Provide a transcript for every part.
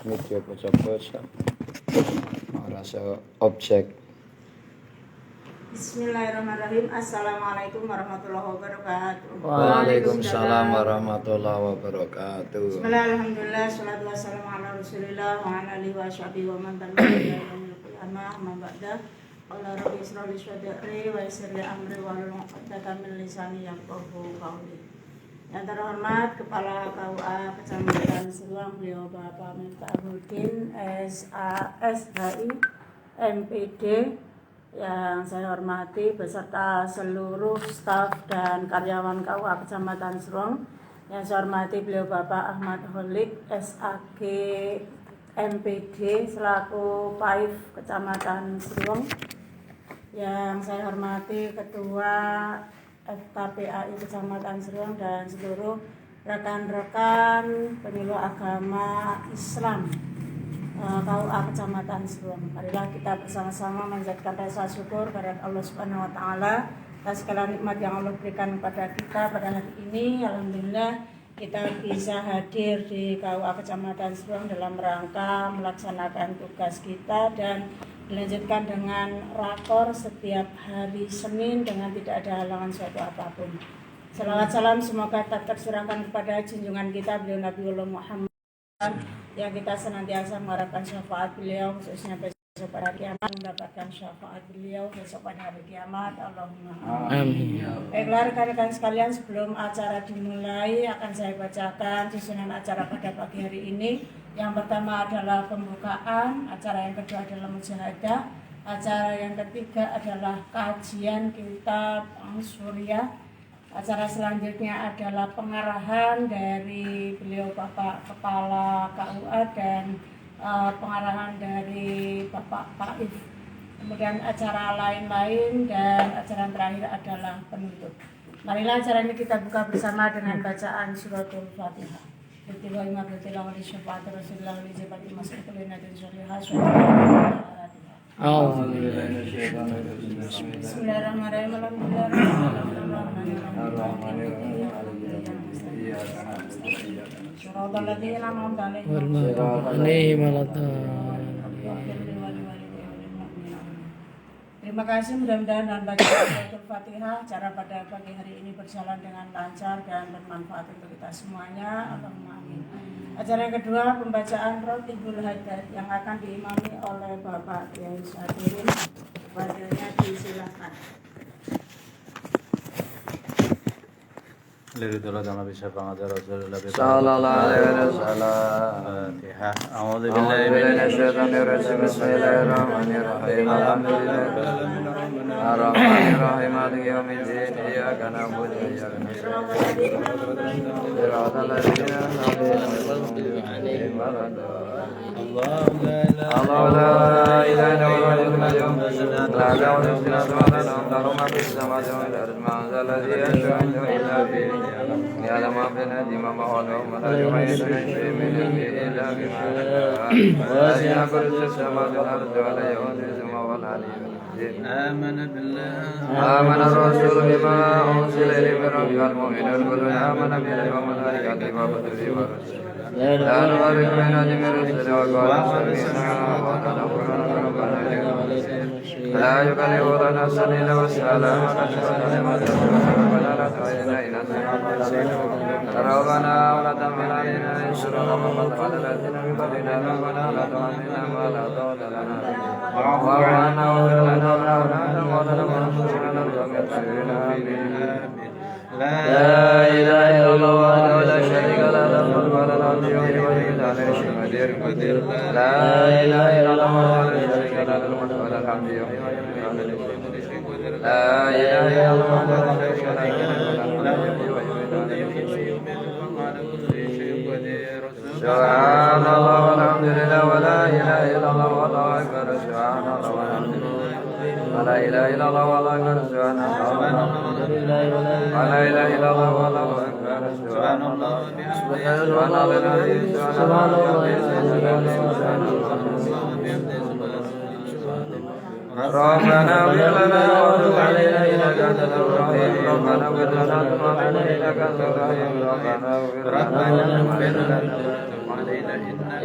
media baca-baca merasa objek. Bismillahirrahmanirrahim. Assalamualaikum warahmatullahi wabarakatuh. Waalaikumsalam warahmatullahi wabarakatuh. Bismillahirrahmanirrahim. Salatu wassalamu ala Rasulillah wa ala alihi wa sahbihi wa man tabi'ahum ila yaumil qiyamah. Amma ba'da. Qala rabbi ishrah li sadri wa yassir li amri wahlul 'uqdatam min lisani yafqahu qawli. Yang terhormat Kepala KUA Kecamatan Seruang, beliau Bapak Miftahudin SHI MPD, yang saya hormati beserta seluruh staf dan karyawan KUA Kecamatan Seruang. Yang saya hormati beliau Bapak Ahmad Holik SAG MPD selaku PAIF Kecamatan Seruang. Yang saya hormati Ketua FKPAI Kecamatan Seruang dan seluruh rekan-rekan penyuluh agama Islam KUA Kecamatan Seruang. Marilah kita bersama-sama menjadikan rasa syukur kepada Allah Subhanahu wa taala atas segala nikmat yang Allah berikan kepada kita pada hari ini. Alhamdulillah kita bisa hadir di KUA Kecamatan Seruang dalam rangka melaksanakan tugas kita dan dilanjutkan dengan rakor setiap hari Senin dengan tidak ada halangan suatu apapun. Salawat salam semoga tak tercurahkan kepada junjungan kita beliau Nabiullah Muhammad, yang kita senantiasa mengharapkan syafaat beliau khususnya besok pada kiamat, mendapatkan syafaat beliau besok pada hari kiamat. Allahumma amin. Baiklah rekan-rekan sekalian, sebelum acara dimulai akan saya bacakan susunan acara pada pagi hari ini. Yang pertama adalah pembukaan, acara yang kedua adalah musyahadah, acara yang ketiga adalah kajian kitab Surya, acara selanjutnya adalah pengarahan dari beliau Bapak Kepala KUA dan pengarahan dari Bapak Paif. Kemudian acara lain-lain dan acara terakhir adalah penutup. Marilah acara ini kita buka bersama dengan bacaan suratul Fatihah. Terima kasih, mudah-mudahan dengan bacaan suratul Fatihah acara pada pagi hari ini berjalan dengan lancar dan bermanfaat untuk kita semuanya. Allahumma amin. Acara yang kedua pembacaan Rotibul Hadat yang akan diimami oleh Bapak Kiai Syadirin. Wadilnya disilakan. Liridullah Nabi Syafaat Rasulullah Sallallahu alaihi wasallam. Fatihah. A'udzu Billahi billahi minasyaitonir rajim. Bismillahirrahmanirrahim. Alhamdulillahirrahmanirrahim. Maliki yaumiddin. Iyyaka na'budu wa iyyaka nasta'in. Shiratal ladzina an'amta 'alaihim Allah la ilaha illallah la ta'budu ma fis samawati wa la ta'budu alladhi yashhadu illa bihi يعلم ما في الأرض وما حولهم ولا يحيطون بشيء من علمه إلا بما شاء وسع كرسيه السماوات والأرض ولا يؤوده حفظهما وهو العلي العظيم آمن الرسول بما أنزل إليه من ربه والمؤمنون كل آمن بالله وملائكته وكتبه ورسله لا نفرق بين أحد من رسله وقالوا سمعنا وأطعنا ربنا إليك المصير لا يكلف الله نفسا إلا وسعها لها ما كسبت وما ربنا لا تؤاخذنا إن نسينا ربنا ولا تحمل علينا إصرا كما حملته على الذين من قبلنا ربنا لا تحملنا ما لا طاقة لنا واعف عنا واغفر لنا وارحمنا أنت مولانا وانصرنا على القوم الكافرين آمين. لا إله إلا الله وحده لا شريك له له الملك وله الحمد يحيي ويميت على كل شيء قدير. لا إله إلا الله وحده لا شريك له له الملك وله الحمد يحيي ويميت على كل شيء قدير. لا إله إلا الله وحده لا شريك له له الملك يحيي ويميت على كل شيء قدير. سبحان الله والحمد لله ولا إله إلا الله والله أكبر. سبحان الله والحمد لله ولا إله إلا الله والله أكبر. سبحان الله والحمد لله ولا إله إلا الله والله أكبر. سبحان الله سبحان الله ربنا اغفر لنا وتب علينا إنك أنت التواب الرحيم. ربنا اغفر لنا وتب علينا إنك أنت الرحيم. ربنا اغفر لنا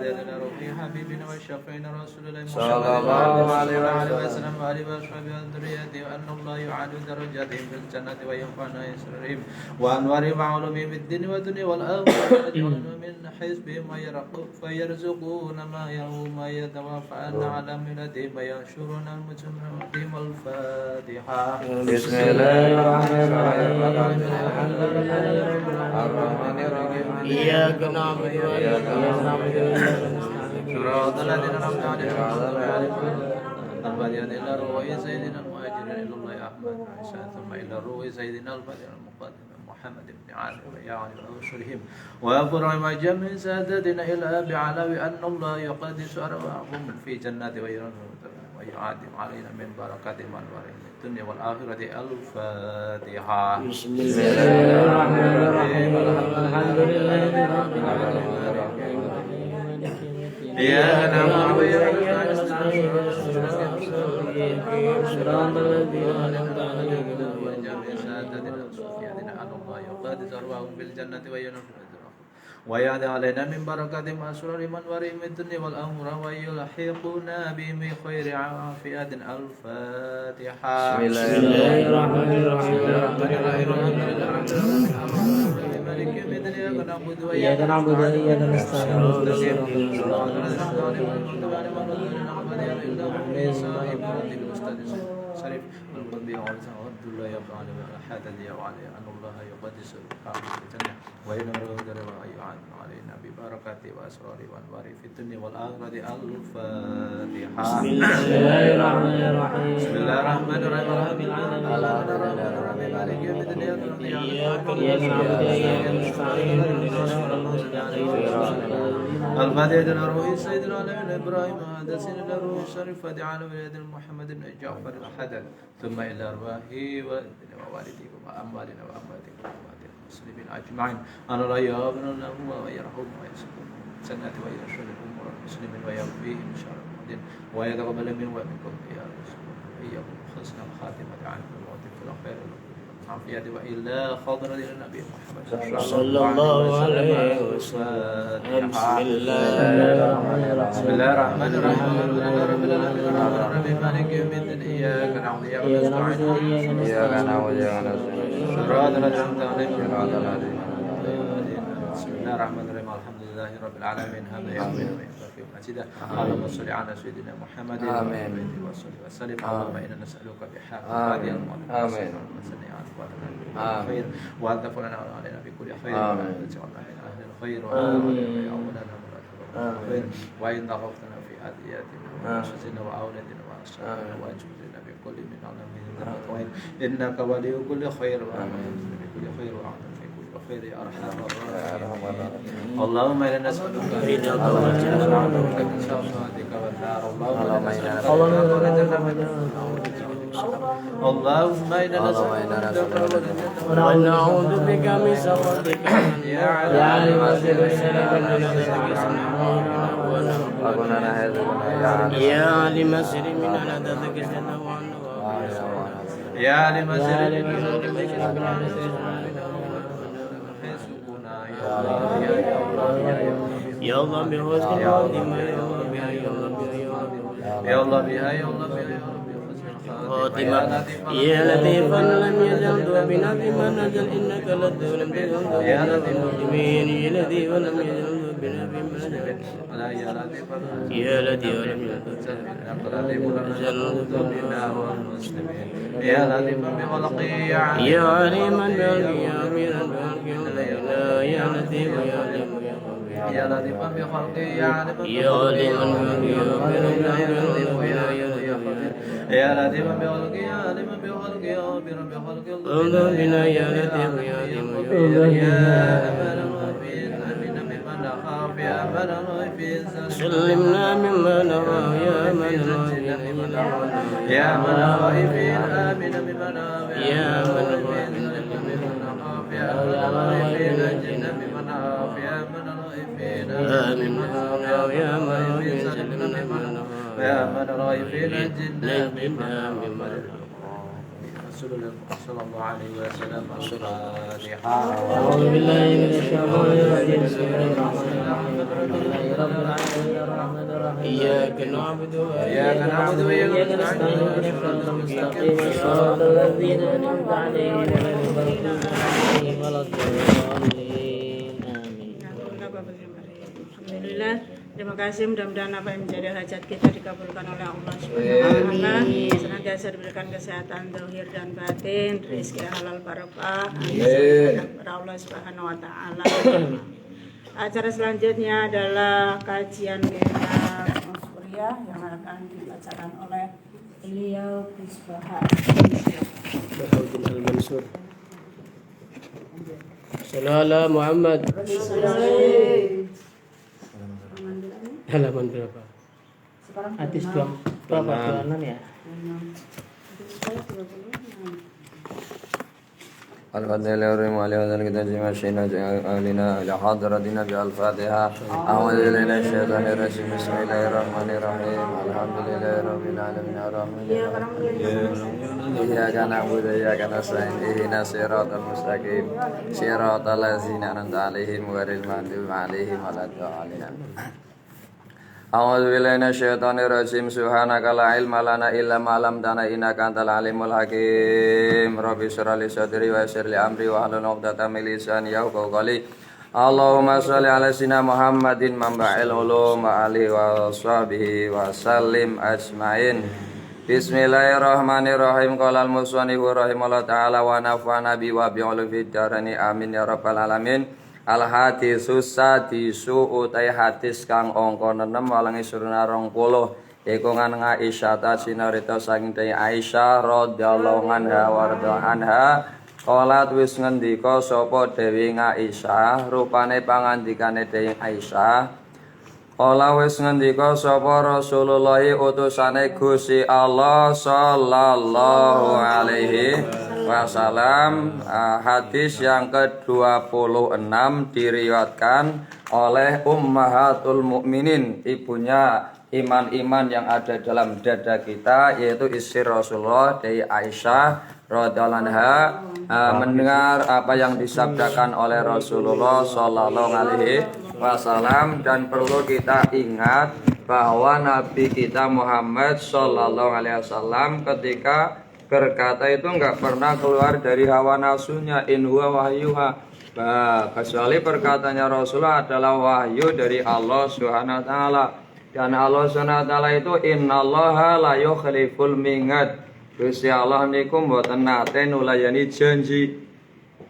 الفاتحة لروحي حبيبنا وشفينا رسول الله صلى الله عليه وسلم وآله وصحبه وذريته وأن الله يعلو درجاتهم في الجنة وينفعنا يسرهم وأنوارهم وعلومهم في الدين والدنيا والآخرة ويجعلنا من حزبهم ويرزقون ما يوم يتوفانا على ملتهم وينشرون المجمعين الفاتحة. بسم الله الرحمن الرحيم الحمد لله رب العالمين الرحمن الرحيم إياك نعبد وإياك نستعين صراط الذين أنعمت عليهم الفاتحة إلى روح سيدنا المهاجرين إلى الله أحمد ثم إلى روح سيدنا الفاتح المقدم محمد بن علي ويعلم أوصلهم وأفرهم وجمع سادتنا إلى أبي علوي أن الله يقدس أرواحهم في جنات ويعادم علينا من بركات وأنوارهم في الدنيا والآخرة. الفاتحة. بسم الله الرحمن الرحيم الحمد لله رب العالمين إياك نعبد وإياك نستعين صراط الذين أنعمت عليهم وجميع سادتنا وصفياتنا أن الله يقدس أرواحهم في الجنة ويعد علينا من بركات أسرار من ورهم الدنيا والآخرة ويلحقنا بهم بخير عافية. الفاتحة. بسم الله الرحمن الرحيم إياك نعبد وإياك نستعين علينا ببركاته وأسراره وأنواره في الدنيا والآخرة. الفاتحة. بسم الله الرحمن الرحيم بسم الله الرحمن الرحيم رب العالمين مالك يوم الدين إياك نعبد وإياك نستعين الفاتحة لروح سيد العالمين إبراهيم وهدسين لروح الشريف فدعانا ولاد محمد بن جعفر الحدث ثم إلى أرواحه ووالديكم وأموالنا وأمواتكم وأموات المسلمين أجمعين أن الله يغفر لهم ويرحمهم ويسلمهم سنة ويرشد أمور المسلمين ويغفيهم شر المدين ويتقبل منه ومنكم يا رسول إياكم حسن الخاتمة عنكم الموت في الخير والعافية وإلى خضرة النبي محمد صلى الله عليه وسلم. بسم الله الرحمن الرحيم الحمد لله رب العالمين الرحمن الرحيم مالك يوم الدين إياك نعبد وإياك نستعين إياك نعبد وإياك نستعين صراط الذين أنعمت عليهم. بسم الله الرحمن الرحيم الحمد لله رب العالمين هذا يوم في مسجده. اللهم صل على سيدنا محمد آمين. وسلم. اللهم إنا نسألك بحق هذه الموت آمين. خير وأنت فلنا وعلينا بكل خير آمين. وجعلنا من أهل الخير آمين. وأولنا خير وإن ضغطنا في أدياتنا وأنفسنا وأولادنا وأسرارنا وأجبرنا بكل من علمه خير إنك ولي كل خير وأعلم بكل خير وأعلم في كل خير يا أرحم الراحمين. اللهم إنا نسألك رضاك والجنة ونعوذ بك من سخطك والنار. اللهم إنا نسألك اللهم إنا نسألك ونعوذ بك من سخطك يا عالم الغيب يا عالم السر من عددك يا عالم السر يا الله بحسن الخاتمة يا الله بها يا الله بها خاتمة يا لطيفا لم يزل بنا بما نزل إنك لطيف لم تزل يا لطيف يا لطيف لم يزل بنا بما نزل يا لطيف لم يزل يا لطيف بخلقه يا عليما بخلقه يا أميرا بخلقه يا لطيف يا عليم يا لطيفا بخلقه يا عالما يا عليما بخلقه يا لطيفا بخلقه يا عالما بخلقه يا خبيرا بخلقه انظر بنا يا لطيف يا عليم يا أمان الغيبين أمين ممن نخاف يا أمان الغيبين سلمنا مما نرى يا أمان الغيبين يا أمان الغيبين آمين ممن نخاف يا أمان الغيبين يا أمان الغيبين أجنا ممن نخاف يا أمان الغيبين آمين يا أمان الغيبين سلمنا مما نرى يا أمان الغيبين أجنا مما Rasulullah sallallahu alaihi wasallam. Al-Fatihah. أعوذ بالله من الشيطان الرجيم بسم الله الرحمن الرحيم الحمد لله رب العالمين الرحمن الرحيم إياك نعبد وإياك نستعين اهدنا الصراط المستقيم صراط الذين أنعمت عليهم غير المغضوب عليهم ولا الضالين آمين. Alhamdulillah, terima kasih. Mudah-mudahan apa yang menjadi hajat kita dikabulkan oleh Allah Subhanahu wa Ta'ala. Senantiasa diberikan kesehatan zahir dan batin, rezeki halal barokah. Kepada Allah Subhanahu wa Ta'ala. Acara selanjutnya adalah kajian kitab Muspuriyah yang akan dibacakan oleh beliau Bisbaha Bahaudin Al-Mansur. Sallallahu Muhammad. Halaman berapa? Hadis berapa? 26 ya? الفاتحة لله وعلى الكتاب ما شئنا جعلنا إلى حضرتنا بالفاتحة أعوذ بالله من الشيطان الرجيم بسم الله الرحمن الرحيم الحمد لله رب العالمين الرحمن الرحيم إياك نعبد وإياك نستعين اهدنا الصراط المستقيم صراط الذين أنعمت عليهم غير المغضوب عليهم ولا الضالين A'udzu billahi minasyaitonir rajim. Subhanaka la ilma lana illa ma 'allamtana innaka antal alimul hakim. Rabbi shrah li sadri wa yassir li amri wa hlul 'uqdatam min lisani yafqahu qawli. Allahumma shalli ala sayyidina Muhammadin manba'il ulum wa alihi wa sahbihi wa sallim ajmain. Bismillahirrahmanirrahim. Qala al-musannif rahimahullah ta'ala wa nafa'ana bi wa bi ulumid darani amin ya rabbal alamin. Al-hadisus sadisu utai hadis kang angka 6 walangi suruna 20 iku ngan Aisyah ta sinarita saking Dai Aisyah radhiyallahu anha warda anha qalat wis ngendika sapa Dewi Aisyah rupane pangandikane Dai Aisyah qala wis ngendika sapa Rasulullah utusane Gusti Allah sallallahu alaihi wasallam. Hadis yang ke-26 diriwayatkan oleh Ummahatul Mukminin, ibunya iman-iman yang ada dalam dada kita, yaitu istri Rasulullah Dai Aisyah radhiyallahu anha, mendengar apa yang disabdakan oleh Rasulullah sallallahu alaihi wasallam. Dan perlu kita ingat bahwa Nabi kita Muhammad sallallahu alaihi wasallam ketika berkata itu enggak pernah keluar dari hawa nafsunya, in huwa wahyuha, kecuali perkataannya Rasulullah adalah wahyu dari Allah Subhanahu wa taala. Dan Allah Subhanahu wa taala itu innallaha la yukhliful mi'ad. Gusti Allah niku mboten nate nulayani janji.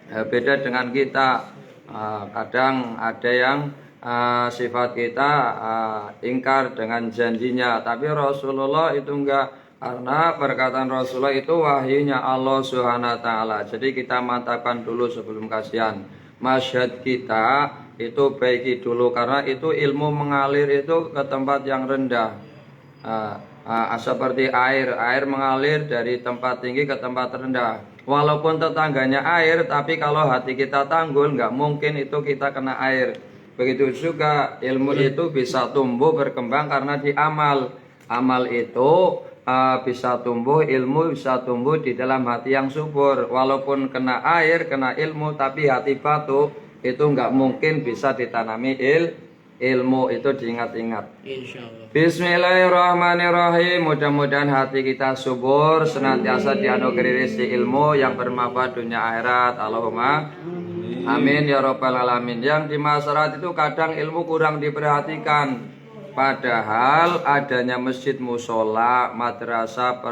Beda dengan kita. Kadang ada yang sifat kita ingkar dengan janjinya, tapi Rasulullah itu enggak. Karena perkataan Rasulullah itu wahyunya Allah Subhanahu wa taala. Jadi kita mantapkan dulu sebelum kasihan. Masyhad kita itu baiki dulu, karena itu ilmu mengalir itu ke tempat yang rendah. Seperti air mengalir dari tempat tinggi ke tempat rendah. Walaupun tetangganya air, tapi kalau hati kita tanggul, nggak mungkin itu kita kena air. Begitu juga ilmu itu bisa tumbuh berkembang karena diamal. Amal itu bisa tumbuh, ilmu bisa tumbuh di dalam hati yang subur. Walaupun kena air, kena ilmu, tapi hati batu itu nggak mungkin bisa ditanami ilmu. Itu diingat-ingat. Insyaallah. Bismillahirrahmanirrahim. Mudah-mudahan hati kita subur, senantiasa dianugerahi rezeki ilmu yang bermanfaat dunia akhirat. Allahumma amin ya rabbal alamin. Yang di masyarakat itu kadang ilmu kurang diperhatikan. Padahal adanya masjid, musola, madrasah,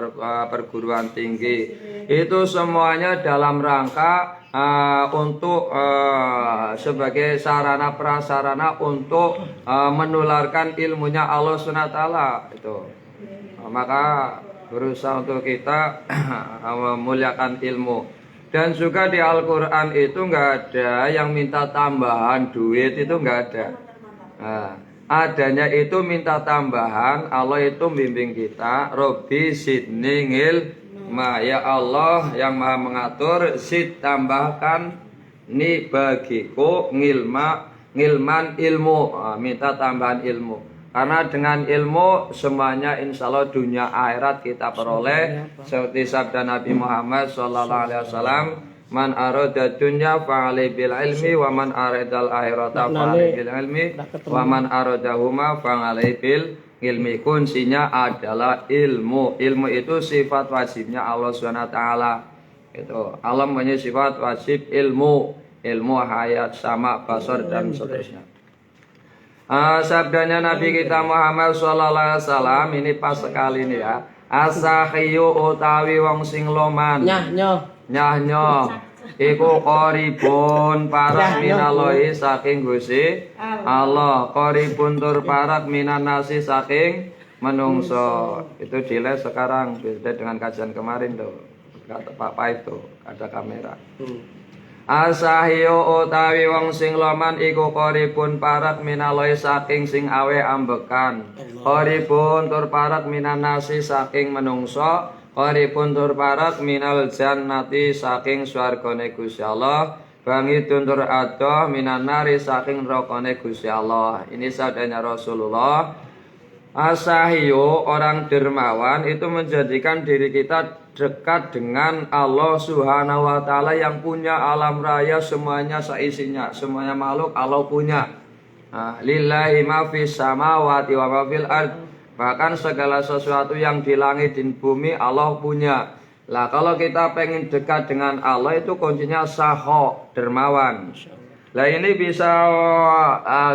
perguruan tinggi, itu semuanya dalam rangka untuk sebagai sarana prasarana untuk menularkan ilmunya Allah SWT itu. Maka berusaha untuk kita memuliakan ilmu. Dan juga di Al-Quran itu nggak ada yang minta tambahan duit, itu nggak ada. Adanya itu minta tambahan. Allah itu membimbing kita, Robbi sidni ngilma, ya Allah yang maha mengatur, sid tambahkan ni bagiku ngilman ilmu, minta tambahan ilmu. Karena dengan ilmu semuanya insya Allah dunia akhirat kita peroleh. Seperti sabda Nabi Muhammad SAW, man arada dunya fa'alai bil ilmi wa man aradal akhirata fa'alai bil ilmi wa man aradahuma fa'alai bil ilmi. Kuncinya adalah ilmu. Ilmu itu sifat wajibnya Allah SWT. Itu Allah punya sifat wajib ilmu, ilmu hayat, sama, basar dan seterusnya. Sabdanya Nabi kita Muhammad SAW ini pas sekali nih ya. Asahiyu utawi wong sing loman. Nyah iku qaribun parak minallohi saking Gusti Allah. Qaribun tur parak minan nasi saking menungso. Itu diles sekarang beda dengan kajian kemarin tuh. Kata Pak Pai itu ada kamera. Asahiyo utawi wong sing loman iku qaribun parak minallohi saking sing awe ambekan. Qaribun tur parak minan nasi saking menungso. Qaribun tur parak minal jannati saking swargane Gusti Allah. Bangidun tur adoh minan nari saking nerakane Gusti Allah. Ini sabdanya Rasulullah. Asahiyo orang dermawan itu menjadikan diri kita dekat dengan Allah Subhanahu wa taala yang punya alam raya semuanya seisinya, semuanya makhluk Allah punya. Lillahi ma fis samawati wa ma fil ard. Bahkan segala sesuatu yang di langit dan bumi Allah punya. Lah kalau kita pengen dekat dengan Allah itu kuncinya saho, dermawan. Lah ini bisa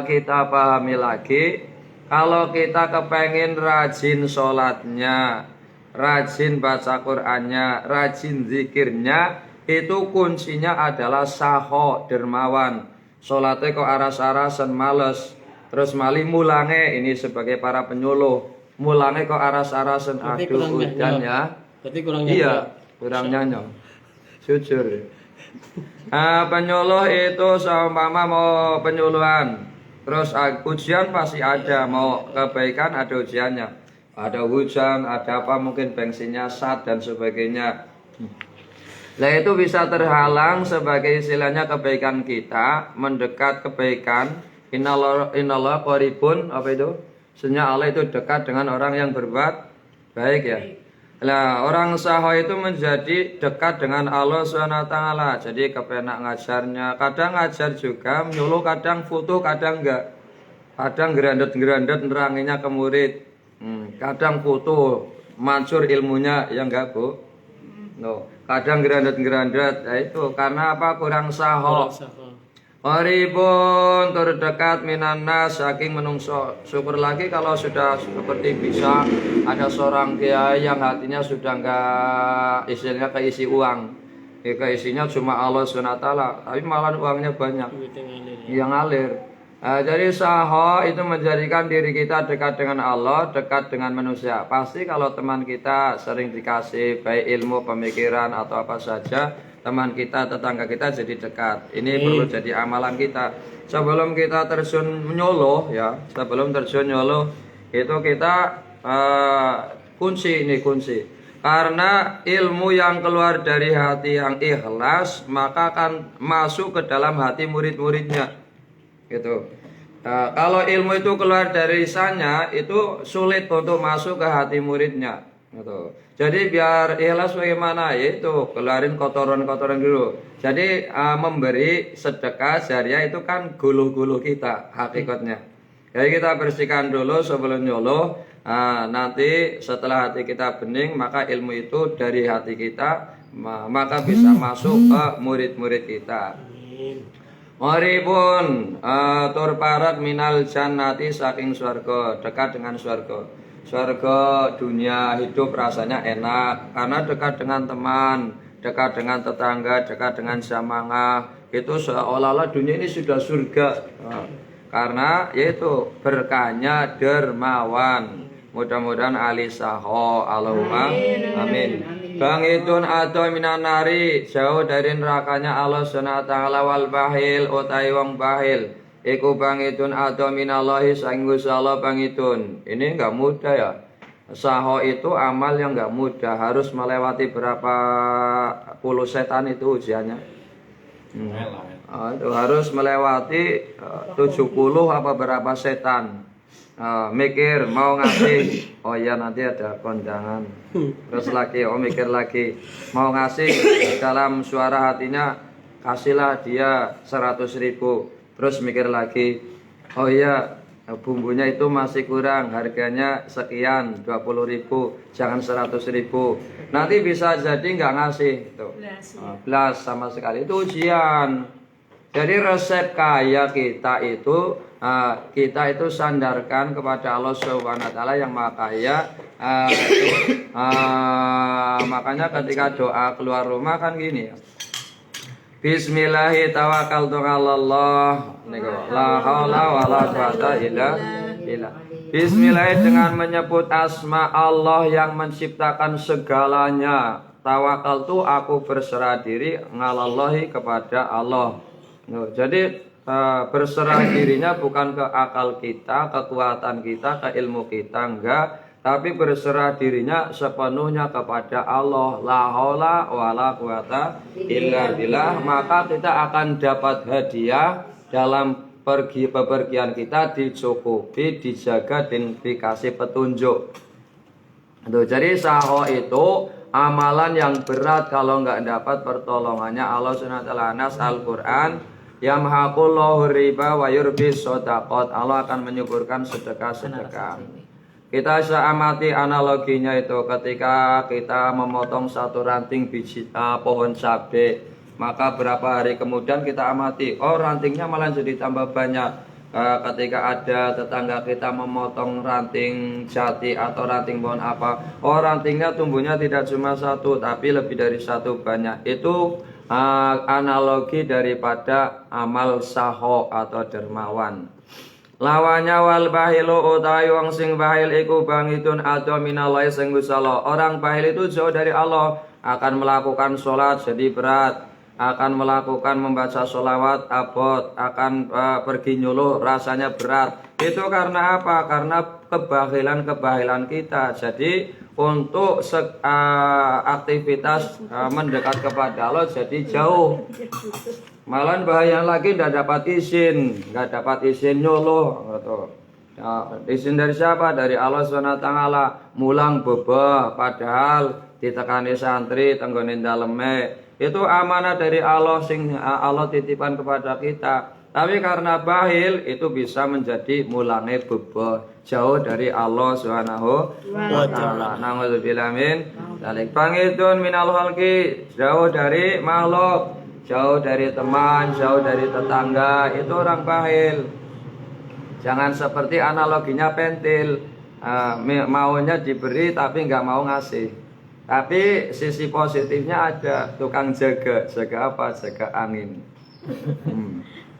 kita pahami lagi. Kalau kita kepengen rajin sholatnya, rajin baca Qur'annya, rajin zikirnya, itu kuncinya adalah saho, dermawan. Sholatnya kok aras-arasan males, terus mali mulange ini sebagai para penyuluh, mulange kok aras-arasan, aduh udan ya. Berarti kurang nyanyi. Iya, kurang nyanyi. Jujur. Penyuluh itu seumpama mau penyuluhan. Terus ujian pasti ada, mau kebaikan ada ujiannya. Ada hujan, ada apa mungkin bensinnya sat dan sebagainya. Nah itu bisa terhalang sebagai istilahnya kebaikan kita, mendekat kebaikan. Innallaha qaribun, apa itu? Sesungguhnya Allah itu dekat dengan orang yang berbuat baik ya. Nah orang saho itu menjadi dekat dengan Allah SWT. Jadi kepenak ngajarnya. Kadang ngajar juga menyuluh, kadang futuh, kadang enggak. Kadang gerandet-gerandet neranginya ke murid. Kadang futuh, mancur ilmunya, ya enggak Bu? No. Kadang gerandet-gerandet. Ya itu karena apa? Kurang saho. Qaribun terdekat minanas saking menungso. Syukur lagi kalau sudah seperti bisa ada seorang kiai yang hatinya sudah enggak istilahnya keisi uang. Keisinya cuma Allah SWT, tapi malah uangnya banyak yang ngalir. Jadi saho itu menjadikan diri kita dekat dengan Allah, dekat dengan manusia. Pasti kalau teman kita sering dikasih baik ilmu, pemikiran atau apa saja, teman kita, tetangga kita jadi dekat. Ini perlu jadi amalan kita. Sebelum kita terjun menyuluh ya, sebelum terjun nyuluh itu kita kunci. Karena ilmu yang keluar dari hati yang ikhlas maka akan masuk ke dalam hati murid-muridnya. Gitu. Kalau ilmu itu keluar dari lisannya itu sulit untuk masuk ke hati muridnya. Gitu. Jadi biar ikhlas bagaimana yaitu keluarin kotoran-kotoran dulu. Jadi memberi sedekah jariah itu kan guluh-guluh kita hakikatnya. Jadi kita bersihkan dulu sebelum nyuluh. Nanti setelah hati kita bening maka ilmu itu dari hati kita maka bisa masuk ke murid-murid kita. Qaribun tur parat minal jannati saking swarga, dekat dengan swarga. Swarga dunia hidup rasanya enak karena dekat dengan teman, dekat dengan tetangga, dekat dengan samangah. Itu seolah-olah dunia ini sudah surga. Karena yaitu berkahnya dermawan. Mudah-mudahan ahli saho. Allahumma amin. Bangitun atau minan nari, jauh dari nerakanya Allah SWT wal bahil utai wong bahil. Iku bangitun atau minallahi saking Gusti Allah bangitun. Ini enggak mudah ya. Saho itu amal yang enggak mudah, harus melewati berapa puluh setan itu ujiannya. Itu harus melewati 70 apa berapa setan. Mikir mau ngasih, oh iya nanti ada kondangan. Terus lagi, mikir lagi mau ngasih, dalam suara hatinya kasihlah dia 100.000. Terus mikir lagi, oh iya bumbunya itu masih kurang, harganya sekian, 20.000, jangan 100.000. Nanti bisa jadi nggak ngasih tuh. Belas sama sekali, itu ujian. Jadi resep kaya kita itu sandarkan kepada Allah Subhanahu wa taala yang Maha Kaya. Makanya ketika doa keluar rumah kan gini ya. Bismillahi tawakkaltu 'alallah. La haula wala quwata illa billah. Bismillah dengan menyebut asma Allah yang menciptakan segalanya. Tawakkaltu aku berserah diri ngalallahi kepada Allah. Jadi berserah dirinya bukan ke akal kita, kekuatan kita, ke ilmu kita, enggak, tapi berserah dirinya sepenuhnya kepada Allah. La haula wala quwata illa billah. Maka kita akan dapat hadiah dalam bepergian kita, dicukupi, dijaga, dan dikasih petunjuk. Jadi saho itu amalan yang berat kalau enggak dapat pertolongannya Allah Subhanahu wa taala. Nas Al-Qur'an, yamhaqullahu riba wa yurbis shadaqat. Allah akan menyuburkan sedekah-sedekah. Kita bisa amati analoginya itu ketika kita memotong satu ranting biji pohon cabai, maka berapa hari kemudian kita amati, oh rantingnya malah jadi tambah banyak. Ketika ada tetangga kita memotong ranting jati atau ranting pohon apa, oh rantingnya tumbuhnya tidak cuma satu tapi lebih dari satu, banyak. Itu analogi daripada amal saho atau dermawan. Lawannya wal bahilu utawi wong sing bahil iku bangitun atau minallah sing gusala. Orang bahil itu jauh dari Allah, akan melakukan sholat jadi berat, akan melakukan membaca sholawat abot, akan pergi nyuluh rasanya berat. Itu karena apa? Karena kebahilan kita. Jadi untuk aktivitas mendekat kepada Allah jadi jauh. Malah bahaya lagi tidak dapat izin nyuluh gitu. Izin dari siapa? Dari Allah SWT. Mulang bebah padahal ditekani santri tenggonin daleme. Itu amanah dari Allah sing Allah titipkan kepada kita. Tapi karena bahil itu bisa menjadi mulange bebah, jauh dari Allah Subhanahu wa taala. Nauzubillah min dzalik. Pangitun minal khalqi, jauh dari makhluk, jauh dari teman, jauh dari tetangga, itu orang bahil. Jangan seperti analoginya pentil, maunya diberi tapi nggak mau ngasih. Tapi sisi positifnya ada, tukang jaga apa? Jaga angin.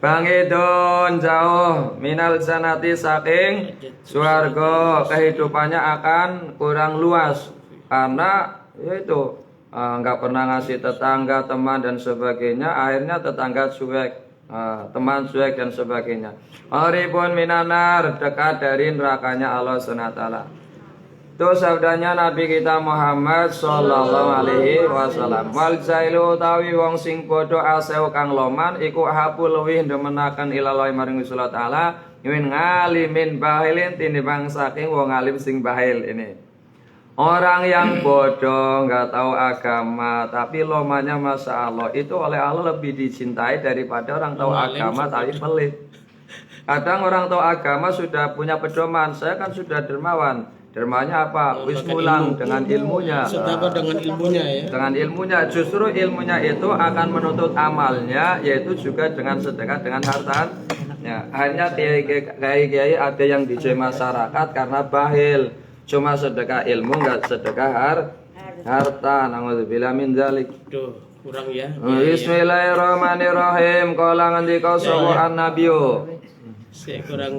Bangidun jauh minal janati saking swarga, kehidupannya akan kurang luas karena yaitu nggak pernah ngasih tetangga, teman dan sebagainya. Akhirnya tetangga cuek, teman cuek dan sebagainya. Qaribun minanar, dekat dari nerakanya Allah SWT. Itu sabdanya Nabi kita Muhammad sallallahu alaihi wasallam. Wal jailu utawi wong sing bodoh aseu kang loman iku habu luwih demenaken ilallah maring Gusti taala min ngalimin bahilin tinimbang saking wong alim sing bahil. Ini orang yang bodoh nggak tahu agama tapi lomannya masya Allah, itu oleh Allah lebih dicintai daripada orang tahu agama tapi pelit. Kadang orang tahu agama sudah punya pedoman, saya kan sudah dermawan. Dermanya apa? Wis mulang dengan ilmunya. Sedekah dengan ilmunya ya. Dengan ilmunya, justru ilmunya itu akan menuntut amalnya, yaitu juga dengan sedekah dengan harta. Ya, akhirnya kiai-kiai ada yang dijai masyarakat karena bahil, cuma sedekah ilmu nggak sedekah harta. Nauzubillah min dzalik. Duh, kurang ya. Bismillahirrahmanirrahim. Qala ngendika sapa annabiyyu. Saya kurang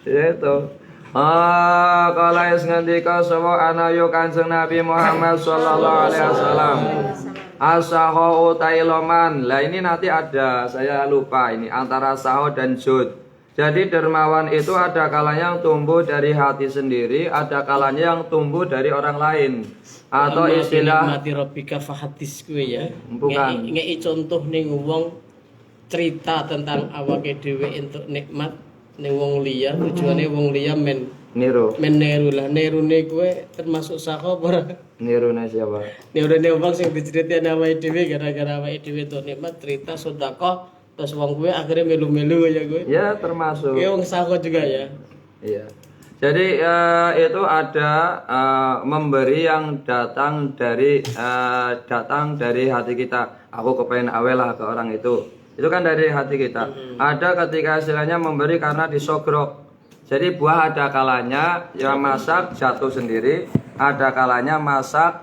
Itu. Kala is ngendika sapa anayu Kanjeng Nabi Muhammad sallallahu alaihi wasallam. Asaho utai loman. Lah ini nanti ada, saya lupa ini antara saho dan jud. Jadi dermawan itu ada kalanya yang tumbuh dari hati sendiri, ada kalanya yang tumbuh dari orang lain. Atau istilah mati robika fahatis kuwe ya. Bukan. Ngeki contoh ning wong cerita tentang awake dhewe entuk nikmat ning wong liya tujuane wong liya men Niru. neru lah nerune kuwe termasuk saka apa Nirune siapa? nerune wong sing diceritain awake dhewe gara-gara awake dhewe entuk nikmat cerita sedekah terus wong kuwe akhirnya melu-melu ya kuwe Ya termasuk. ya wong saka juga ya Iya. Jadi itu ada memberi yang datang dari hati kita. Aku kepengen awelah ke orang itu. Itu kan dari hati kita. Ada ketika istilahnya memberi karena disogrok. Jadi buah ada kalanya yang masak jatuh sendiri, ada kalanya masak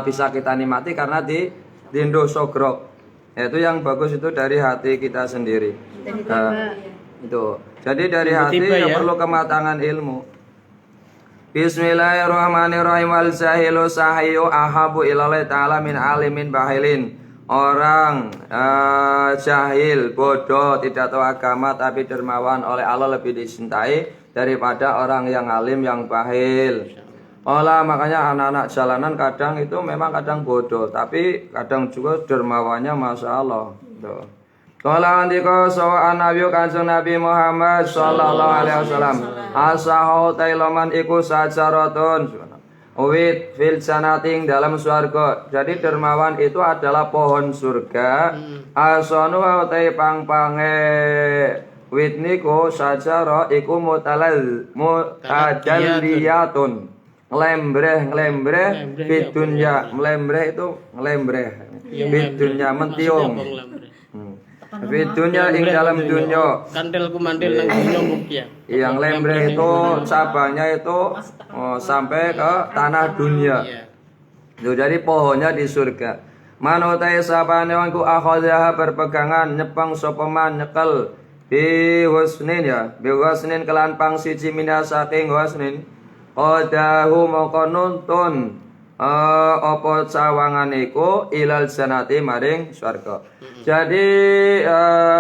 bisa kita nikmati karena dindo sogrok. Itu yang bagus itu dari hati kita sendiri. Itu. Jadi dari hati yang perlu kematangan ilmu. Bismillahirrahmanirrahim. Wal jahilu sahiyu ahabu ilallahi ta'ala min alimin bahilin. Orang jahil, bodoh, tidak tahu agama tapi dermawan oleh Allah lebih dicintai daripada orang yang alim yang bahil. Olah makanya anak-anak jalanan kadang itu memang kadang bodoh, tapi kadang juga dermawannya masya Allah. Kala andika sawa Nabi Kanjeng Nabi Muhammad sallallahu alaihi wasallam, asahu tailoman iku sajaratun Uwit fil janating dalam surga. Jadi dermawan itu adalah pohon surga. Asonu utai pang-pange wit niku sajara iku mutadalliyatun. Nglembreh fit dunya. Nglembreh itu nglembreh. Fit dunya mentiung. Fit dunya ing dalam dunya. Kandelku mandil nang dunya mukia. Yang lembre itu cabangnya itu sampai ke tanah dunia. Jadi pohonnya di surga. Manutai sapane wong ku akhadha berpegangan nyepeng sopeman nyekel bi husnin ya. Bi husnin kelan pang siji minas saking husnin. Qadahu moko nuntun apa cawangan iku ilal janati maring swarga. Jadi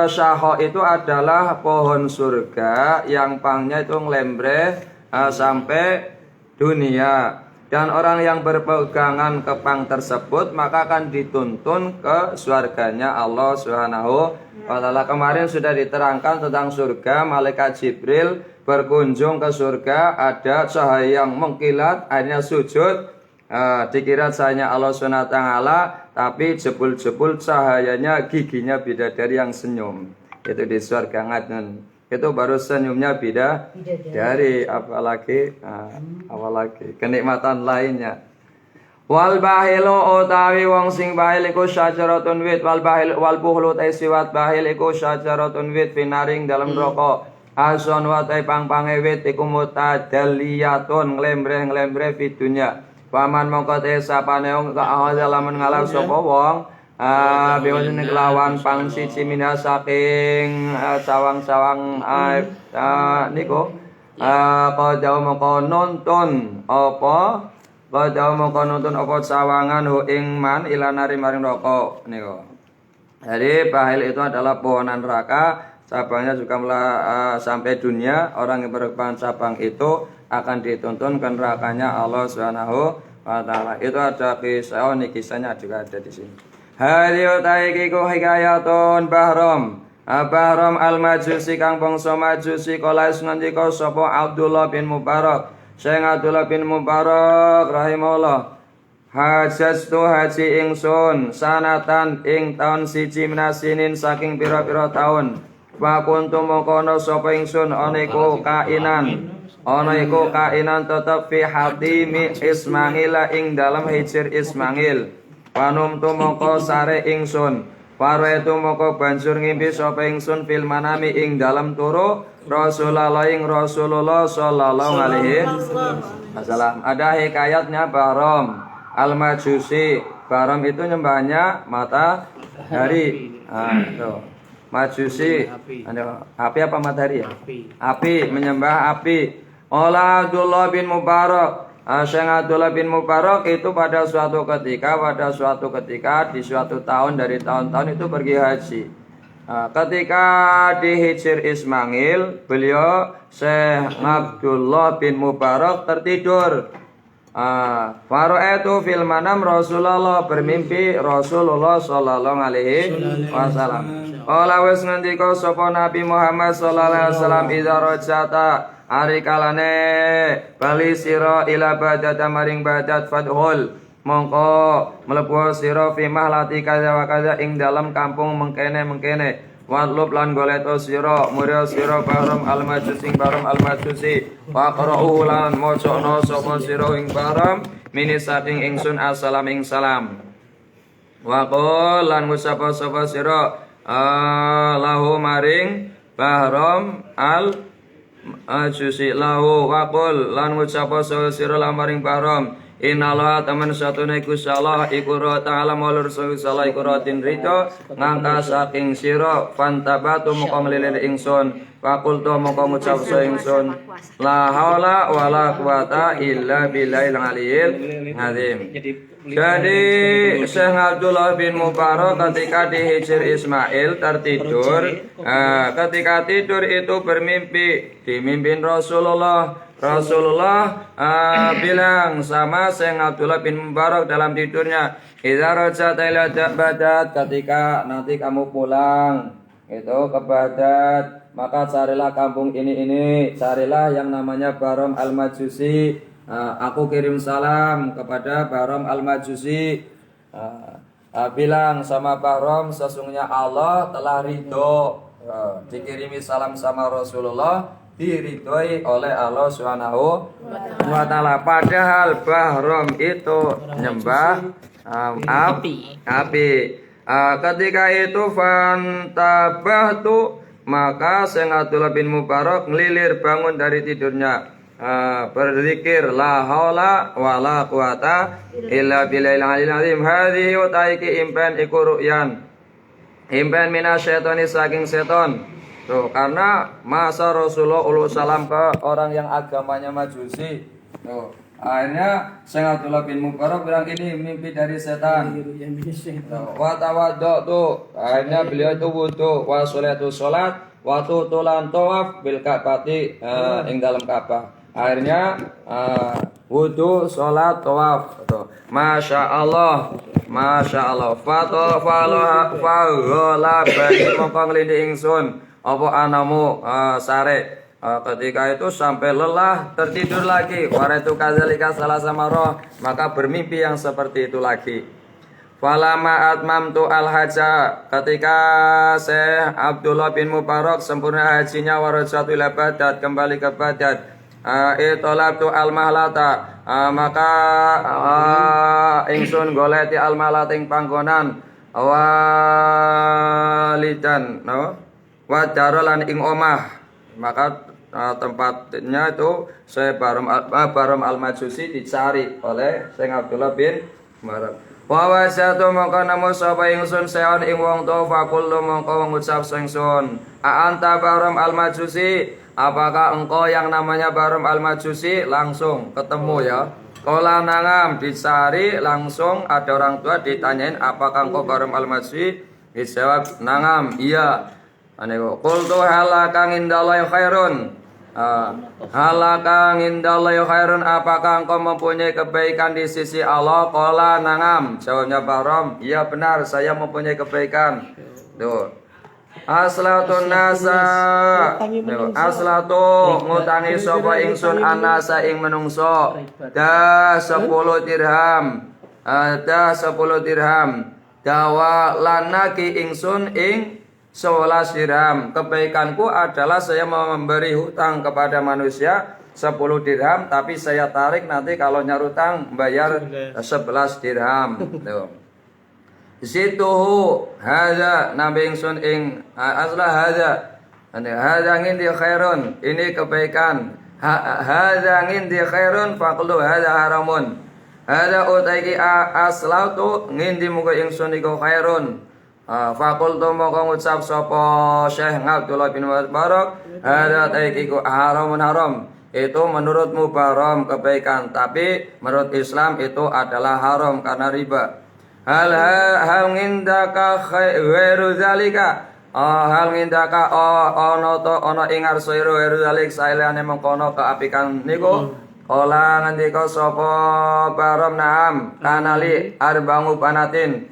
syaho itu adalah pohon surga yang pangnya itu ngelembreh sampai dunia. Dan orang yang berpegangan ke pang tersebut maka akan dituntun ke surganya Allah Subhanahu wa ta'ala. Kemarin sudah diterangkan tentang surga. Malaikat Jibril berkunjung ke surga, ada cahaya yang mengkilat, akhirnya sujud. Dikira cahayanya Allah SWT, tapi jebul-jebul cahayanya giginya bidadari yang senyum. Itu di surga ngadun. Itu baru senyumnya bidadari, apalagi kenikmatan lainnya. Wal bahilu utawi wong sing bahil iku syajaratun wit wal buhlu siwat bahil iku syajaratun wit finaring dalam rokok. Ason wa tai pang-pange wit iku mutadalliyatun nglembreh-nglembreh fi dunya. Paman mongko te sapane wong lamun ngalap sapa wong biwasane kelawan pang siji minas saking sawang-sawang niku qadau mongko nuntun apa sawangan hu ing man ilanari maring neraka niku. Jadi bahil itu adalah pohonan neraka, cabangnya juga sampai dunia. Orang yang berpegang cabang itu akan dituntun ke nerakanya Allah Subhanahu wa ta'ala. Itu ada kisah, ini kisahnya juga ada di sini. Hadhihi taikiku hikayatun bahrom. Bahrom al-Majusi kang bangsa Majusi kala ngendika sapa Abdullah bin Mubarak. Syekh Abdullah bin Mubarak rahimahullah. Hajastu haji ingsun sanatan ing taun siji minasinin saking pira-pira taun. Wa kuntum mongko sapa ingsun ana iku kainan. Ana iku kainan tetep fi hatimi Ismail ing dalam hijir Ismail. Panum tu mongko sare ingsun. Pare tu mongko banjur ngimpi sapa ingsun fil manami ing dalam turu Rasulullah ing Rasulullah sallallahu alaihi wasallam. Ada hikayatnya Bahram Al-Majusi. Bahram itu nyembahnya matahari. Tuh. Majusi. Api apa matahari ya? Api, menyembah api. Olah Abdullah bin Mubarak. Syekh Abdullah bin Mubarak itu pada suatu ketika di suatu tahun dari tahun-tahun itu pergi haji. Ketika di hijir Ismail, beliau Syekh Abdullah bin Mubarak tertidur. Fara'aitu fil manam Rasulullah, bermimpi Rasulullah sallallahu alaihi wasallam. Ola wis ngendika sapa Nabi Muhammad sallallahu alaihi wasallam idza rajata ari kalane bali sira ila badata maring badat fadhul mongko mlebu sira fi mahlati kadza wa kadza ing dalam kampung mengkene Wadlub lan golet sira murya sira Bahram al-Majusi Bahram al-Majusi wa qara'uhu lan mocokno sapa sira ing Bahram mini saking ingsun assalam ing salam wa qul lan ngucap sapa sira lahu maring Bahram al-Majusi lahu wa qul lan ngucap sapa sira maring Bahram Innallaha temen satune Gusti Allah iku ra ta'ala mulur salah iku ratin rito ngangka saking sira fantabatu moko nglilir ingsun fakultu moko ngucap sa ingsun la haula wala quwata illa billahil aliyil azim. Jadi Syekh Abdullah bin Mubarak ketika dihijir Ismail tertidur, ketika tidur itu bermimpi, dimimpin Rasulullah bilang sama Syekh Abdullah bin Mubarak dalam tidurnya, idza raja'ta ila Baghdad, ketika nanti kamu pulang itu ke Baghdad, maka carilah kampung ini, carilah yang namanya Bahram al-Majusi. Aku kirim salam kepada Bahram al-Majusi. Bilang sama Bahram, sesungguhnya Allah telah ridho. Dikirimi salam sama Rasulullah, diridhoi oleh Allah Subhanahu wa taala. Padahal Bahram itu nyembah api. Ketika itu fantabahtu, maka Syekh Abdullah bin Mubarak ngelilir bangun dari tidurnya, berzikir la haula wala quwata illa billahil aliyil azim. Hadhihi utaiki impen iku ru'yan, impen minasyaitani saking seton. Tuh, karena masa Rasulullah ulu salam ke orang yang agamanya Majusi. Tuh, akhirnya Syekh Abdullah bin Mubarak bilang ini mimpi dari setan. Wa tawaddu tuh, akhirnya beliau itu wudu, wa sholatu sholat, wa tulan tawaf bil Ka'bati ing dalam Ka'bah. Akhirnya wudu, sholat, tawaf. Masya Allah. Fatola bagi mongko nglindi ingsun apa anamu sare. Ketika itu sampai lelah tertidur lagi. Waraitu kadzalika salah samaroh, maka bermimpi yang seperti itu lagi. Falama atmamtu al-haja, ketika Syekh Abdullah bin Mubarak sempurna hajinya warajatu ila Baghdad, kembali ke Baghdad. Itolabtu al-mahlata, maka ingsun goleti al-mahlata ing panggonan walidan wadarolan ing omah, maka tempatnya itu Syekh Bahram al-Majusi dicari oleh Syekh Abdullah bin Mubarak. Wa wasatu mongko nemu sapa ingsun seon ing wong to fakullu mongko ngucap ingsun anta Bahram al-Majusi, apakah engkau yang namanya Bahram al-Majusi? Langsung ketemu ya. Kola nangam, dicari langsung, ada orang tua ditanyain apakah engkau Bahram al-Majusi? Dijawab nangam, iya. Aneko qultu halaka indallahi khairun. Halaka indallahi khairun, apakah engkau mempunyai kebaikan di sisi Allah? Kola nangam, jawabnya Bahram, iya benar, saya mempunyai kebaikan. Tuh. Aslatu nasa, aslatu ngutangi sapa ingsun anasa ing menungso dah 10 dirham, dah 10 dirham, dawa lanaki ingsun ing 11 dirham. Kebaikanku adalah saya memberi hutang kepada manusia 10 dirham, tapi saya tarik nanti kalau nyarutang bayar 11 dirham. Tuh. Situhu hadza nabi ingsun ing asla hadza ngindi khairun, ini kebaikan. Hadza ngindi khairun faqulu hadza haramun. Hadza utaiki aslatu ngindi muga ingsun iku khairun. Faqultu moko ngucap sapa Syekh Abdullah bin Mubarak, hadza utaiki iku haramun haram. Itu menurutmu Bahram kebaikan, tapi menurut Islam itu adalah haram karena riba. Hal ngindaka khairu zalika, hal ngindaka ono to ono ingar soiru khairu zalik sailane mengkono keapikan niku. Ola ngendika sapa Barom naam kanali arbangu banatin.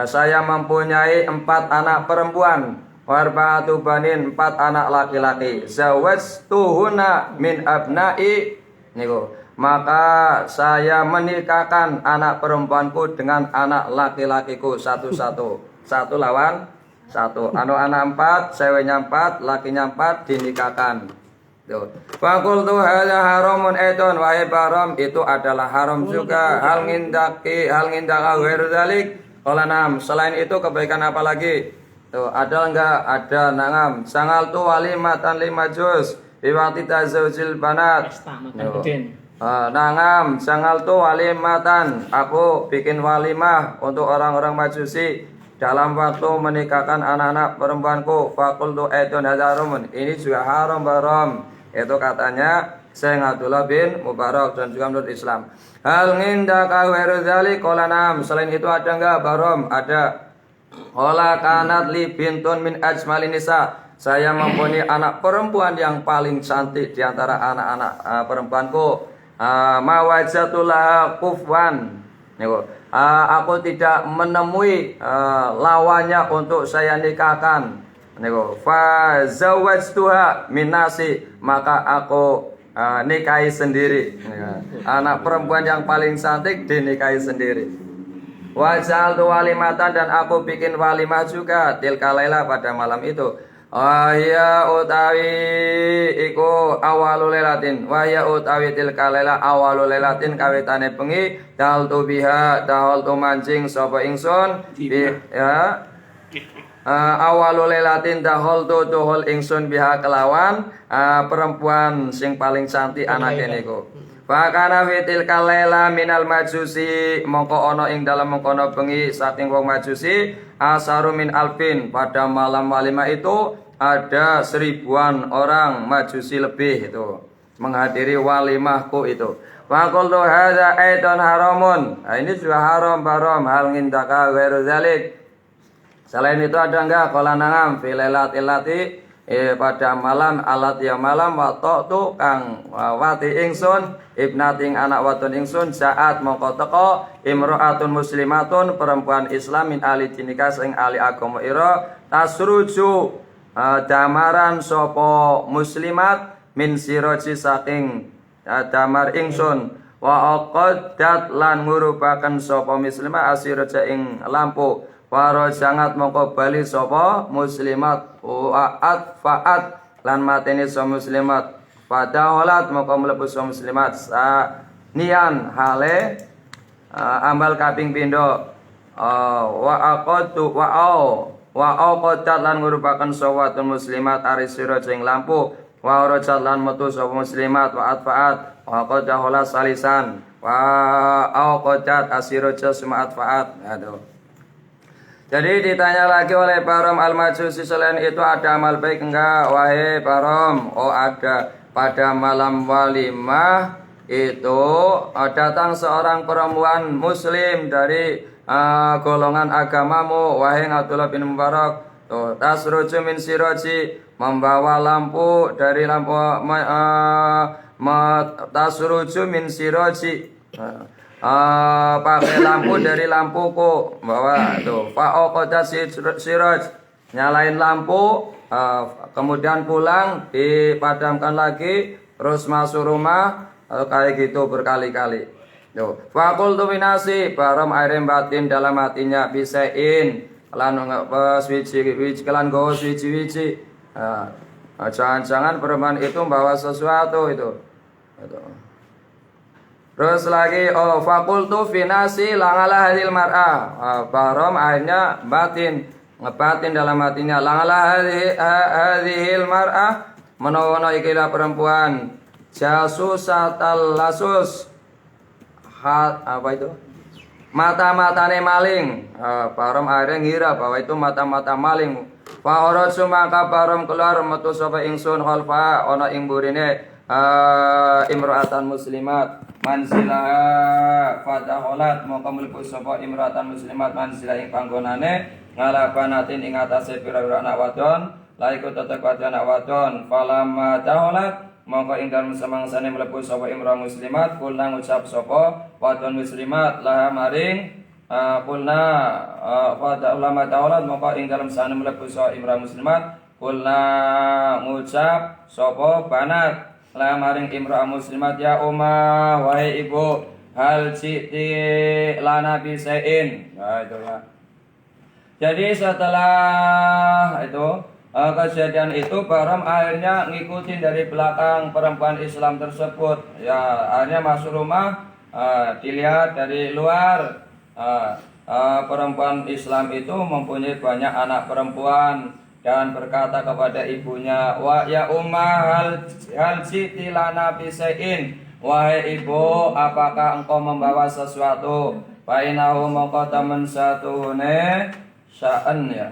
Saya mempunyai 4 anak perempuan. Warba'atu banin 4 anak laki-laki. Zawajtuhunna min abna'i niku. Maka saya menikahkan anak perempuanku dengan anak laki-lakiku satu-satu. Satu lawan satu. Anak 4, ceweknya 4, lakinya 4 dinikahkan. Fakultu hadza haramun edon. Wahai Barom, itu adalah haram juga. Hal ngindaka ghairu dzalik. Qala nam. Selain itu kebaikan apa lagi? Tuh, ada enggak? Ada, nangam. Sangal tu walimatan 5 juz. Biwakti tazawjil banat. Nangam, sangal tu walimatan. Aku bikin walimah untuk orang-orang Majusi dalam waktu menikahkan anak-anak perempuanku. Fakultu edon hadza haramun. Ini juga haram Barom. Itu katanya Syekh Abdullah bin Mubarak dan juga menurut Islam. Hal ngindaka ghairu dzalik qala nam. Selain itu ada enggak Barom? Ada. Qala kanat li bintun min ajmalin nisa. Saya mempunyai anak perempuan yang paling cantik di antara anak-anak perempuanku. Ma wajatullah kufwan. Aku tidak menemui lawannya untuk saya nikahkan. Fa zawajtuha min nasi. Maka aku nikahi sendiri. Anak perempuan yang paling cantik dinikahi sendiri. Wajal tu walimatan, dan aku bikin walimah juga tilka laila pada malam itu. Wahya utawi iku awalul lailatin. Wahya utawi tilka laila awalul lailatin kawitane bengi. Dal tu biha dahol tu mancing sapa ingsun ya. Awalul lailatin dahol tu tuhul ingsun biha kelawan perempuan sing paling cantik anake niku. Fakana fitil kalela minal majusi, mongko ono ing dalam mengkono bengi saking wong Majusi asaru min alfin. Pada malam walimah itu ada 1000-an orang Majusi lebih itu menghadiri walimahku itu. Faqultu hadza aidan haramun. Ini juga haram Barom. Hal ngindaka ghairu dzalik. Selain itu ada enggak? Qala nangam fi lailatil lati pada malam alat yang malam waktu tu kang wati ingsun ibnating anak watun ingsun saat mongko teko imro'atun muslimatun perempuan Islam min ahli dinika sing ahli agama ira tasruju damaran sopo muslimat min siroji saking damar ingsun wa aqaddat lan ngurubaken sopo muslimat asiraja ing lampu. Waro sangat mongko bali sapa muslimat waat faat lan mateni sapa muslimat pada holat mongko mlebu sapa muslimat nian hale amal kaping pindho wa aqatu wa aqadat lan ngurupaken sapa muslimat arisira ing lampu wa rajat lan metu sapa muslimat waat faat wa qad holat salisan wa aqadat asiraja sumat faat. Aduh. Jadi ditanya lagi oleh Barom al-Majusi, selain itu ada amal baik enggak? Wahai Barom, oh ada. Pada malam walimah itu datang seorang perempuan muslim dari golongan agamamu, wahai Abdullah bin Mubarak. Tasruju min siroji, membawa lampu dari lampu tasruju min siroji. Pakai lampu dari lampuku, bawa tuh fa'oqada siraj, nyalain lampu, kemudian pulang dipadamkan lagi, terus masuk rumah, kayak gitu berkali-kali. Tuh faqultu minasi Barom airem batin dalam hatinya bisain lan wiji kelan go wiji. Jangan-jangan perempuan itu membawa sesuatu itu. Terus lagi fakultu finasi langala hadil mar'ah. Barom akhirnya ngebatin dalam hatinya langala hadil mar'ah menawa ikilah perempuan jasusatal lasus apa itu mata-matane maling. Barom akhirnya ngira bahwa itu mata-mata maling. Fa'oroju maka Barom keluar metu sapa ingsun khalfa ana ing burine imro'atan muslimat manzilah fataholat mongko mlebu sapa imro'atan muslimat manzilah ing panggonane ngalabanatin ing atase pira-pira anak wadon la iku tetep anak wadon falamma taholat mongko ing dalem samangsane mlebu sapa imro'ah muslimat kulna ngucap sapa wadon muslimat laha maring kulna pada ulama daulat mongko ing dalem sane mlebu sapa imro'ah muslimat kulna ngucap sapa banat laha maring imro'ah muslimat ya umma wahai ibu hal citi lana bisain. Nah itu ya. Jadi setelah itu kejadian itu Bahram akhirnya ngikutin dari belakang perempuan Islam tersebut. Ya akhirnya masuk rumah, dilihat dari luar perempuan Islam itu mempunyai banyak anak perempuan dan berkata kepada ibunya, wa ya ummah hal citi lana bisain. Wahai ibu, apakah engkau membawa sesuatu? Fainahu mongko temen satune sya'an ya.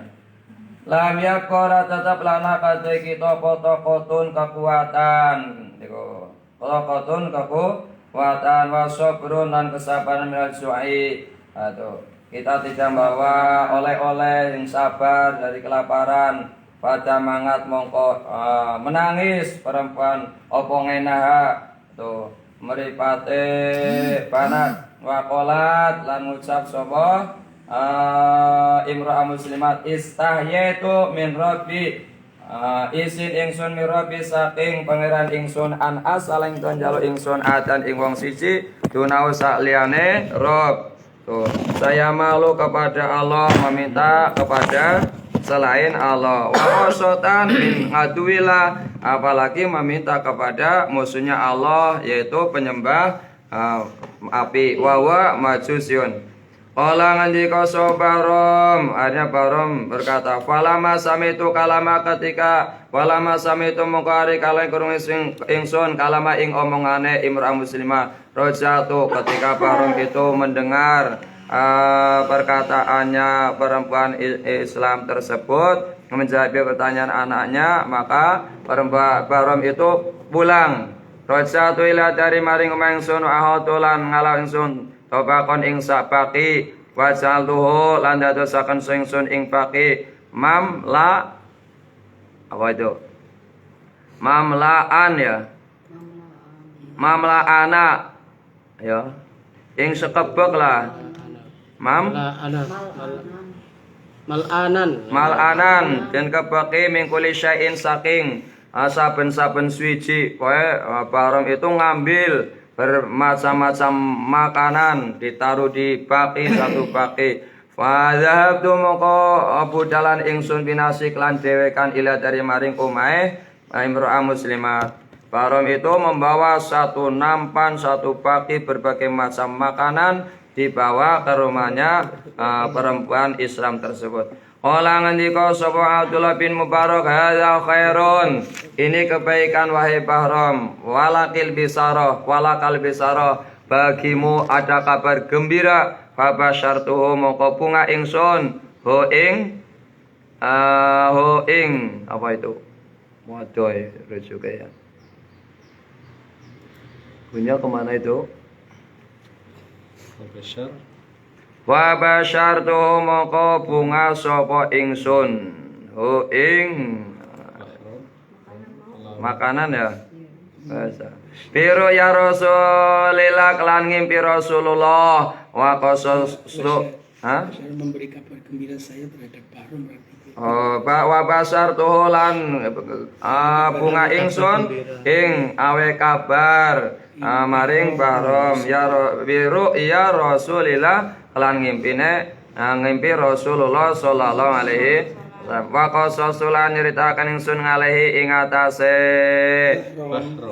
Lam yakora tetap lana kate kita potokotun kekuatan. Niku. Potokotun kekuatan wasobrun dan kesabaran minal su'i. Aduh. Kita tidak bawa oleh-oleh yang sabar dari kelaparan. Pada mangat mongko menangis perempuan opo ngenaha. Tuh meripate panat wakolat lan ngucap sapa imro'ah muslimat istahyaitu min rabbi isin ingsun min rabbi saking pangeran ingsun an asaling tonjalo ingsun atan ing wong siji dunau sak liyane rob. Tuh saya malu kepada Allah, meminta kepada selain Allah. Wa qasotan min aduwillah, apalagi meminta kepada musuhnya Allah yaitu penyembah api. Wa wa majusyun. Qala ngandika Bahram, akhirnya Bahram berkata, "Falama samitu kalama ketika falama samitu mungkari kalain kurung ingsun kalama ing omongane imro'ah muslimah." Rojatu ketika Bahram itu mendengar perkataannya perempuan Islam tersebut menjawab pertanyaan anaknya, maka Bahram itu pulang. Rojatu ila dari maring umengsun ahotulan ngalau ingsun tobakon ing sapaki wajal tuhu lan dadosaken ingsun ing paki mamla apa itu mamlaan ya mamlaana ya ing sekebek lah malanan dan kebaki mingkuli syai'in saking saben-saben suci. Kowe Bahram itu ngambil bermacam-macam makanan ditaruh di baki satu baki. Fa dhahabtu moko budalan ingsun binasik lan dewekan ila dari maring umae imro'ah muslimat. Bahram itu membawa satu nampan satu baki berbagai macam makanan dibawa ke rumahnya perempuan Islam tersebut. Qala ngendika sapa Abdullah bin Mubarak hadza khairun, ini kebaikan wahai Bahram, walakal bisarah bagimu ada kabar gembira. Fa basyartuhu moko bunga ingsun ho ing apa itu modoy rujuk ya punya kemana itu wa basyartu moko bunga sapa ingsun ho ing makanan ya bahasa piro ya Rasulillah kelan ngimpi Rasulullah wa qasaslu memberi kabar gembira saya terhadap Bahram berarti. Wa basyartu lan bunga ingsun ing awe kabar maring Bahram ya biru ya Rasulillah kelan ngimpi Rasulullah sallallahu alaihi wasallam. Wa qasasulan nyeritakan ingsun ngalehi ing atase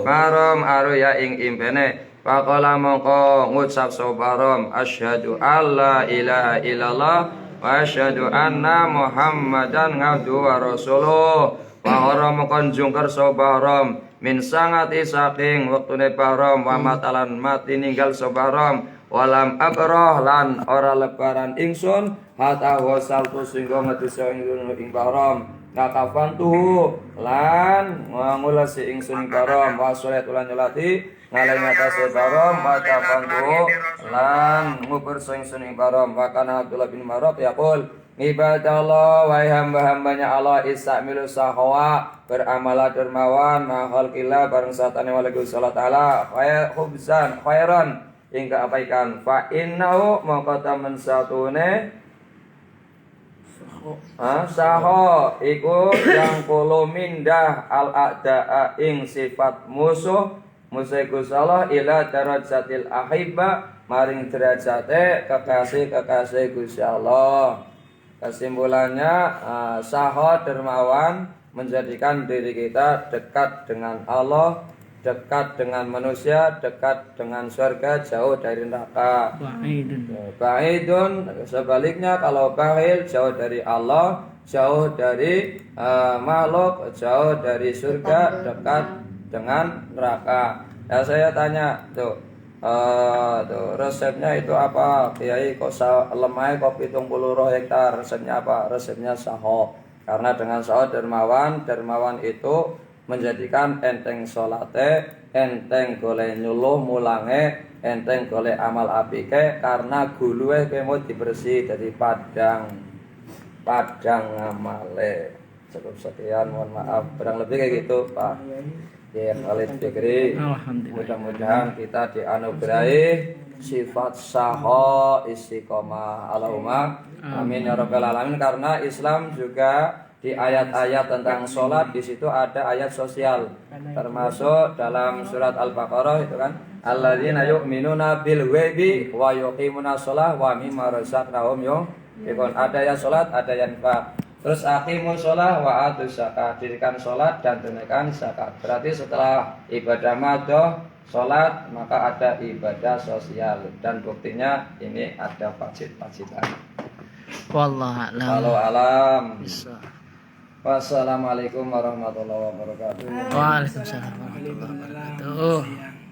Bahram aruya ing impene. Faqala mongko ngucap Bahram asyhadu alla ilaha illallah wa asyhadu anna Muhammadan abduhu wa rasuluh. Wa haram konjungker Bahram min sangati saking wektune Bahram wa matalan mati ninggal Bahram walam abrah lan ora lebaran ingsun hatta wasaltu singgo ngedusa ing Bahram ngakafantuhu lan ngulasi ingsun Bahram wa sholatulan nyolati ngalih ngatasi Bahram wa kafantuhu lan nguber ingsun ing Bahram wa kana Abdullah bin Mubarak yaqul Ibadallah wahai hamba-hambanya Allah istamilu sahwa beramalah dermawan mahal kila bareng satane walagu salat ala khubzan khairan ing keabaikan fa innahu maka tamen satune saho iku yang kulo mindah al a'da'a ing sifat musuh Gusti Allah ila darajatil ahibba maring derajate kekasih Gusti Allah. Kesimpulannya saho dermawan menjadikan diri kita dekat dengan Allah, dekat dengan manusia, dekat dengan surga, jauh dari neraka. Ba'idun sebaliknya kalau bahil jauh dari Allah, jauh dari makhluk, jauh dari surga, dekat dengan neraka. Ya saya tanya tuh resepnya itu apa? Kiai kok lemai kok 70 hektar. Resepnya apa? Resepnya saho. Karena dengan saho dermawan itu menjadikan enteng salate, enteng golek nyuluh mulange, enteng golek amal apike karena guluhe kemo dibersih dari padang amale. Cukup sekian, mohon maaf. Kurang lebih kayak gitu, Pak. Ya, Khalid Fikri. Mudah-mudahan kita dianugerahi sifat saho istiqomah. Allahumma amin ya rabbal alamin. Karena Islam juga di ayat-ayat tentang sholat di situ ada ayat sosial, termasuk dalam surat Al-Baqarah itu kan, alladzina yu'minuna bil ghaibi wa yuqimuna shalah wa mimma razaqnahum yunfiqun. Ada yang sholat, ada yang infak. Terus aqimus sholah wa atuz zakat, dirikan sholat dan tunaikan zakat. Berarti setelah ibadah madhoh sholat maka ada ibadah sosial dan buktinya ini ada wajib-wajiban. Wallahu a'lam. Kalau alam. Wassalamualaikum warahmatullahi wabarakatuh. Waalaikumsalam warahmatullahi wabarakatuh.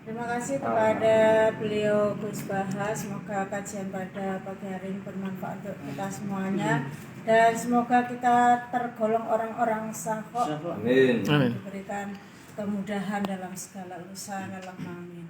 Terima kasih kepada beliau Gus Bahas. Semoga kajian pada pagi hari ini bermanfaat untuk kita semuanya dan semoga kita tergolong orang-orang saho. Amin. Diberikan kemudahan dalam segala urusan. Allahumma amin.